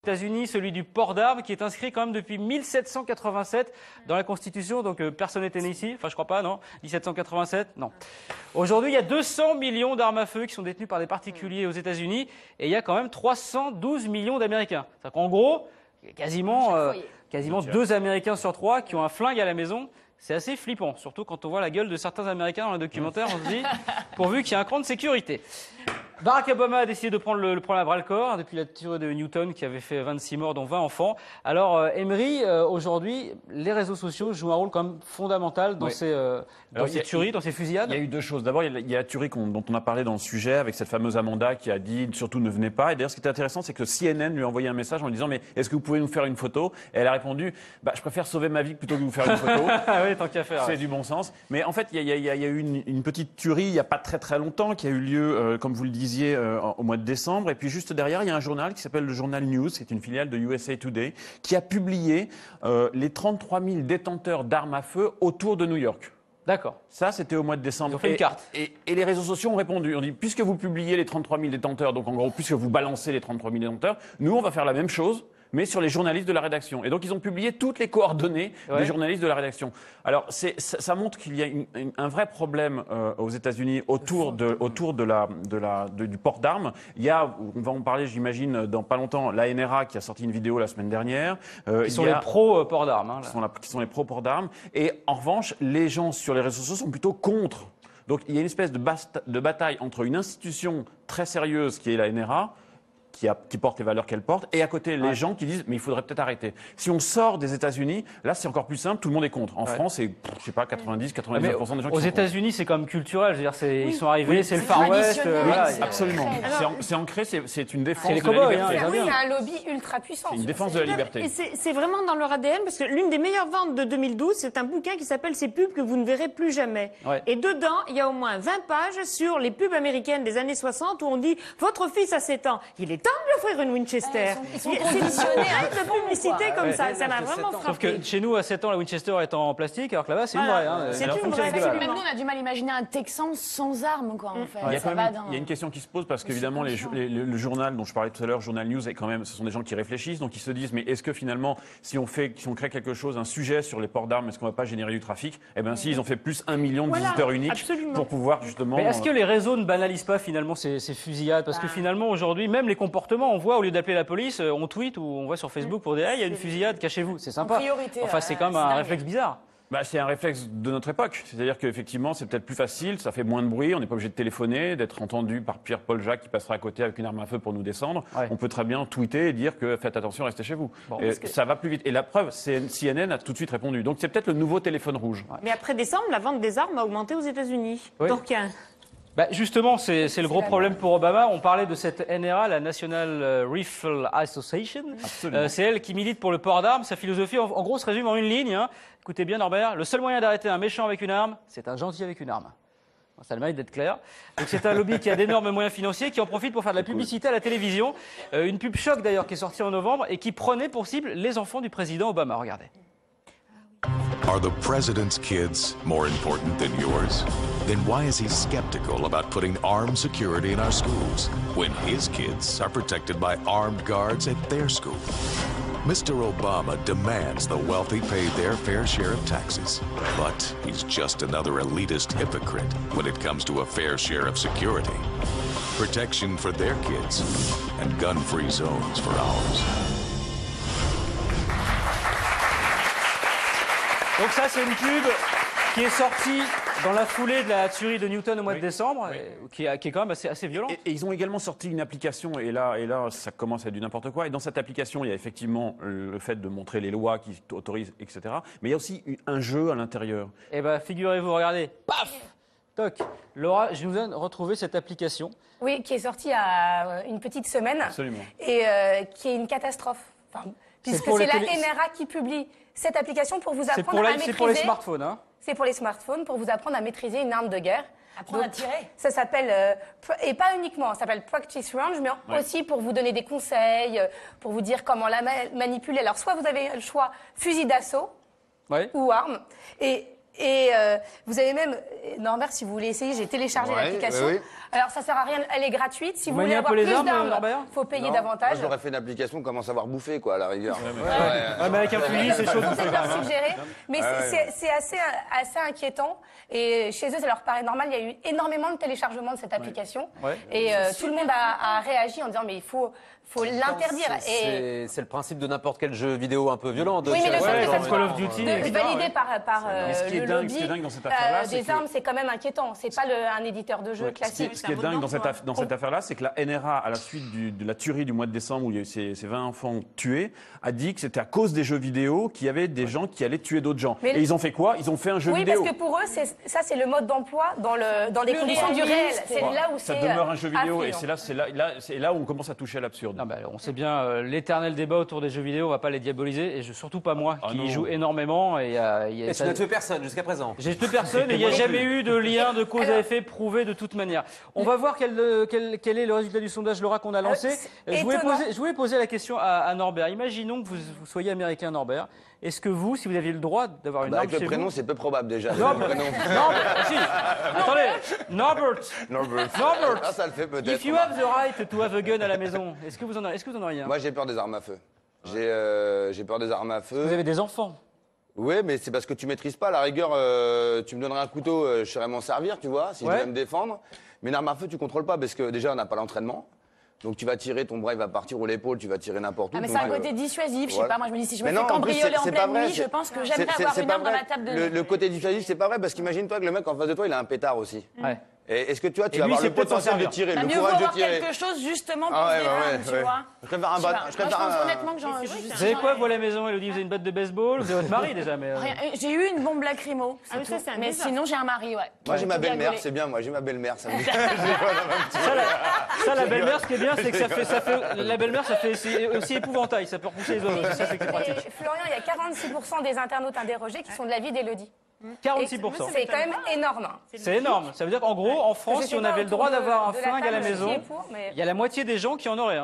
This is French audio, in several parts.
États-Unis, celui du port d'armes, qui est inscrit quand même depuis 1787 dans la Constitution, donc personne n'était né ici, enfin je crois pas, non, 1787, non. Aujourd'hui, il y a 200 millions d'armes à feu qui sont détenues par des particuliers aux États-Unis, et il y a quand même 312 millions d'Américains. C'est-à-dire qu'en gros, il y a quasiment 2 Américains sur 3 qui ont un flingue à la maison. C'est assez flippant, surtout quand on voit la gueule de certains Américains dans le documentaire, on se dit, pourvu qu'il y ait un cran de sécurité. Barack Obama a décidé de prendre le problème à bras-le-corps depuis la tuerie de Newton qui avait fait 26 morts dont 20 enfants. Alors Emery, aujourd'hui, les réseaux sociaux jouent un rôle quand même fondamental dans ces tueries, dans ces fusillades. Il y a eu 2 choses. D'abord, il y a la tuerie dont on a parlé dans le sujet avec cette fameuse Amanda qui a dit surtout ne venez pas. Et d'ailleurs, ce qui était intéressant, c'est que CNN lui a envoyé un message en lui disant mais est-ce que vous pouvez nous faire une photo? Et elle a répondu je préfère sauver ma vie plutôt que vous faire une photo. Oui, tant qu'à faire. C'est du bon sens. Mais en fait, il y a eu une petite tuerie il n'y a pas très longtemps qui a eu lieu, comme vous le disiez, au mois de décembre. Et puis juste derrière, il y a un journal qui s'appelle le Journal News, qui est une filiale de USA Today, qui a publié les 33 000 détenteurs d'armes à feu autour de New York. D'accord. Ça, c'était au mois de décembre. Ils ont fait une carte. Et les réseaux sociaux ont répondu. On dit, puisque vous publiez les 33 000 détenteurs, donc en gros, puisque vous balancez les 33 000 détenteurs, nous, on va faire la même chose, mais sur les journalistes de la rédaction. Et donc, ils ont publié toutes les coordonnées des journalistes de la rédaction. Alors, ça montre qu'il y a un vrai problème aux États-Unis autour du port d'armes. Il y a, on va en parler, j'imagine, dans pas longtemps, la NRA qui a sorti une vidéo la semaine dernière. Qui sont les pro-port d'armes. Qui sont les pro-port d'armes. Et en revanche, les gens sur les réseaux sociaux sont plutôt contre. Donc, il y a une espèce de bataille entre une institution très sérieuse qui est la NRA, qui porte les valeurs qu'elle porte, et à côté les gens qui disent mais il faudrait peut-être arrêter. Si on sort des États-Unis, là c'est encore plus simple, tout le monde est contre. En France, c'est je sais pas 90-99% des gens qui sont aux États-Unis, c'est quand même culturel, je veux dire ils sont arrivés, c'est le Far West, absolument. C'est ancré, c'est une défense de la liberté. Oui, il y a un lobby ultra puissant. C'est une défense de la liberté. Et c'est vraiment dans leur ADN parce que l'une des meilleures ventes de 2012, c'est un bouquin qui s'appelle Ces pubs que vous ne verrez plus jamais. Et dedans, il y a au moins 20 pages sur les pubs américaines des années 60 où on dit votre fils a 7 ans, il est temps de lui offrir une Winchester. Ils sont conditionnés de publicité comme ça. Ça m'a vraiment frappé. Sauf que chez nous, à 7 ans, la Winchester est en plastique, alors que là-bas, c'est une vraie. C'est une vraie. Même nous, on a du mal à imaginer un Texan sans armes, quoi, en fait. Il y a une question qui se pose parce qu'évidemment, le journal dont je parlais tout à l'heure, Journal News, est quand même, ce sont des gens qui réfléchissent, donc ils se disent, mais est-ce que finalement, si on crée quelque chose, un sujet sur les ports d'armes, est-ce qu'on va pas générer du trafic? Eh bien, si, ils ont fait plus 1 million de visiteurs uniques pour pouvoir justement. Mais est-ce que les réseaux ne banalisent pas finalement ces fusillades? Parce que finalement, aujourd'hui, même les comportements, on voit, au lieu d'appeler la police, on tweet ou on voit sur Facebook pour dire, il y a une fusillade, cachez-vous. C'est sympa. Enfin, c'est quand même un réflexe bizarre. C'est un réflexe de notre époque. C'est-à-dire qu'effectivement, c'est peut-être plus facile, ça fait moins de bruit, on n'est pas obligé de téléphoner, d'être entendu par Pierre-Paul Jacques qui passera à côté avec une arme à feu pour nous descendre. On peut très bien tweeter et dire que faites attention, restez chez vous. Ça va plus vite. Et la preuve, CNN a tout de suite répondu. Donc c'est peut-être le nouveau téléphone rouge. Mais après décembre, la vente des armes a augmenté aux États-Unis. Donc justement, c'est le gros problème pour Obama. On parlait de cette NRA, la National Rifle Association. C'est elle qui milite pour le port d'armes. Sa philosophie, en gros, se résume en une ligne. Écoutez bien, Norbert, le seul moyen d'arrêter un méchant avec une arme, c'est un gentil avec une arme. Ça a le mérite d'être clair. Donc c'est un lobby qui a d'énormes moyens financiers, qui en profite pour faire de la publicité à la télévision. Une pub choc d'ailleurs qui est sortie en novembre et qui prenait pour cible les enfants du président Obama. Regardez. Are the president's kids more important than yours? Then why is he skeptical about putting armed security in our schools when his kids are protected by armed guards at their school? Mr. Obama demands the wealthy pay their fair share of taxes, but he's just another elitist hypocrite when it comes to a fair share of security. Protection for their kids and gun-free zones for ours. Donc ça, c'est une pub qui est sortie dans la foulée de la tuerie de Newton au mois de décembre, qui est quand même assez violente. Et ils ont également sorti une application, et là, ça commence à être du n'importe quoi. Et dans cette application, il y a effectivement le fait de montrer les lois qui autorisent, etc. Mais il y a aussi un jeu à l'intérieur. Eh bien, figurez-vous, regardez, paf, toc. Laura, je nous ai retrouvé cette application. Oui, qui est sortie il y a une petite semaine. Absolument. Et qui est une catastrophe. Puisque c'est la NRA qui publie cette application pour vous apprendre à maîtriser... C'est pour les smartphones, hein? C'est pour les smartphones, pour vous apprendre à maîtriser une arme de guerre. Apprendre à tirer. Ça s'appelle, et pas uniquement, ça s'appelle Practice Range, mais aussi pour vous donner des conseils, pour vous dire comment la manipuler. Alors, soit vous avez le choix fusil d'assaut ou arme. Et Et vous avez même, Norbert, si vous voulez essayer, j'ai téléchargé l'application. Oui. Alors ça sert à rien, elle est gratuite. Si vous voulez avoir plus d'armes, il faut payer davantage. Moi, j'aurais fait une application comment savoir bouffer, quoi, à la rigueur. Mais avec un fusil, c'est chaud. C'est leur suggérer. Mais c'est assez inquiétant. Et chez eux, ça leur paraît normal. Il y a eu énormément de téléchargements de cette application. Et tout le monde a réagi en disant mais il faut l'interdire. C'est le principe de n'importe quel jeu vidéo un peu violent. Oui, mais le fait comme Call of Duty, validé par le lobby des armes, c'est quand même inquiétant. C'est pas un éditeur de jeu classique. Ce qui est dingue dans cette affaire-là, c'est que la NRA, à la suite de la tuerie du mois de décembre où il y a eu ces 20 enfants tués, a dit que c'était à cause des jeux vidéo qu'il y avait des gens qui allaient tuer d'autres gens. Et ils ont fait quoi? Ils ont fait un jeu vidéo. Oui, parce que pour eux, c'est le mode d'emploi dans les conditions du réel. C'est là où ça demeure un jeu vidéo et c'est là où on commence à toucher à l'absurde. On sait bien, l'éternel débat autour des jeux vidéo, on va pas les diaboliser, et surtout pas moi, qui y joue énormément. Et tu n'as tué personne jusqu'à présent. J'ai tué personne, et il n'y a jamais eu de lien de cause à effet prouvé de toute manière. On va voir quel est le résultat du sondage, Laura, qu'on a lancé. Je voulais poser la question à Norbert. Imaginons que vous soyez américain, Norbert. Est-ce que vous, si vous aviez le droit d'avoir une arme avec le prénom, c'est peu probable déjà. Norbert. Si. Attendez. Norbert. Ah, ça le fait peut-être. If you have the right to have a gun à la maison, est-ce que vous en auriez un? Moi, j'ai peur des armes à feu. J'ai peur des armes à feu. Vous avez des enfants? Oui, mais c'est parce que tu maîtrises pas. À la rigueur, tu me donnerais un couteau, je saurais m'en servir, tu vois, si je devais me défendre. Mais une arme à feu, tu contrôles pas parce que déjà, on n'a pas l'entraînement. Donc tu vas tirer, ton bras il va partir ou l'épaule, tu vas tirer n'importe où. Mais c'est un côté dissuasif, je sais pas, moi je me dis si je me fais cambrioler en pleine nuit, je pense que j'aimerais avoir une arme dans la table de... Le côté dissuasif, c'est pas vrai, parce qu'imagine-toi que le mec en face de toi, il a un pétard aussi. Ouais. Et est-ce que tu vas avoir le potentiel de tirer, le courage de tirer? quelque chose justement pour se défendre, tu vois. Je préfère un bat. Je pense honnêtement que j'en... Vous avez quoi, vous, à la maison, Elodie? Vous avez une batte de baseball? Vous avez votre mari, déjà, mais... J'ai eu une bombe lacrymo, mais sinon j'ai un mari, ouais. Moi j'ai ma belle-mère, c'est bien, moi j'ai ma belle-mère, ça me dit... Ça, la belle-mère, ce qui est bien, c'est que la belle-mère, ça fait aussi épouvantail, ça peut repousser les oiseaux, ça c'est pratique. Florian, il y a 46% des internautes interrogés qui sont de l'avis d'Elodie. 46%. C'est quand même énorme. C'est énorme. Ça veut dire qu'en gros, en France, si on avait le droit d'avoir un flingue à la maison, il y a la moitié des gens qui en auraient.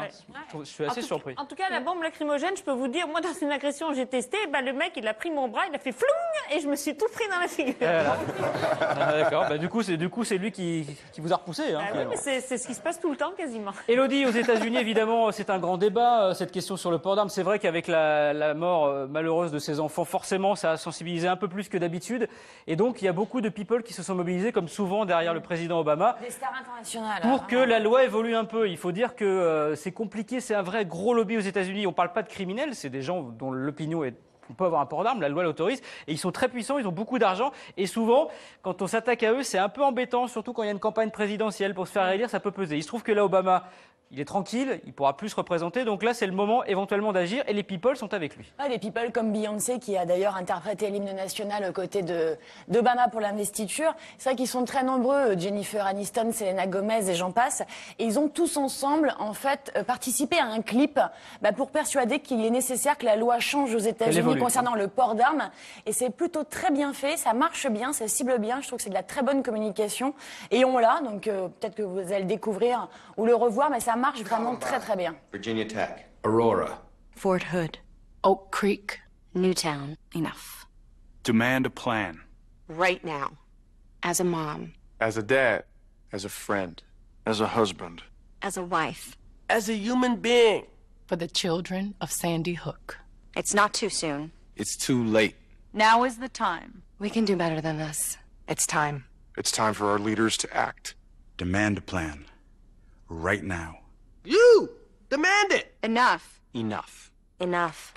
Je suis assez surpris. En tout cas, la bombe lacrymogène, je peux vous dire, moi, dans une agression que j'ai testée, le mec, il a pris mon bras, il a fait floung, et je me suis tout pris dans la figure. D'accord. Du coup, c'est lui qui vous a repoussé. Oui, mais c'est ce qui se passe tout le temps, quasiment. Élodie, aux États-Unis, évidemment, c'est un grand débat, cette question sur le port d'armes. C'est vrai qu'avec la mort malheureuse de ces enfants, forcément, ça a sensibilisé un peu plus que d'habitude. Et donc, il y a beaucoup de people qui se sont mobilisés, comme souvent derrière le président Obama, des stars internationales, pour que la loi évolue un peu. Il faut dire que c'est compliqué, c'est un vrai gros lobby aux États-Unis. On ne parle pas de criminels, c'est des gens dont l'opinion est... On peut avoir un port d'armes, la loi l'autorise, et ils sont très puissants, ils ont beaucoup d'argent, et souvent, quand on s'attaque à eux, c'est un peu embêtant, surtout quand il y a une campagne présidentielle pour se faire élire, ça peut peser. Il se trouve que là, Obama, il est tranquille, il pourra plus se représenter, donc là, c'est le moment éventuellement d'agir, et les people sont avec lui. Des people comme Beyoncé, qui a d'ailleurs interprété l'hymne national aux côtés d'Obama pour l'investiture. C'est vrai qu'ils sont très nombreux, Jennifer Aniston, Selena Gomez et j'en passe, et ils ont tous ensemble, en fait, participé à un clip pour persuader qu'il est nécessaire que la loi change aux États-Unis concernant le port d'armes, et c'est plutôt très bien fait, ça marche bien, ça cible bien, je trouve que c'est de la très bonne communication, et on l'a, donc peut-être que vous allez le découvrir ou le revoir, mais ça marche vraiment très très bien. Virginia Tech, Aurora, Fort Hood, Oak Creek, Newtown. Enough. Demand a plan. Right now. As a mom. As a dad. As a friend. As a husband. As a wife. As a human being. For the children of Sandy Hook. It's not too soon. It's too late. Now is the time. We can do better than this. It's time. It's time for our leaders to act. Demand a plan. Right now. You! Demand it! Enough. Enough. Enough.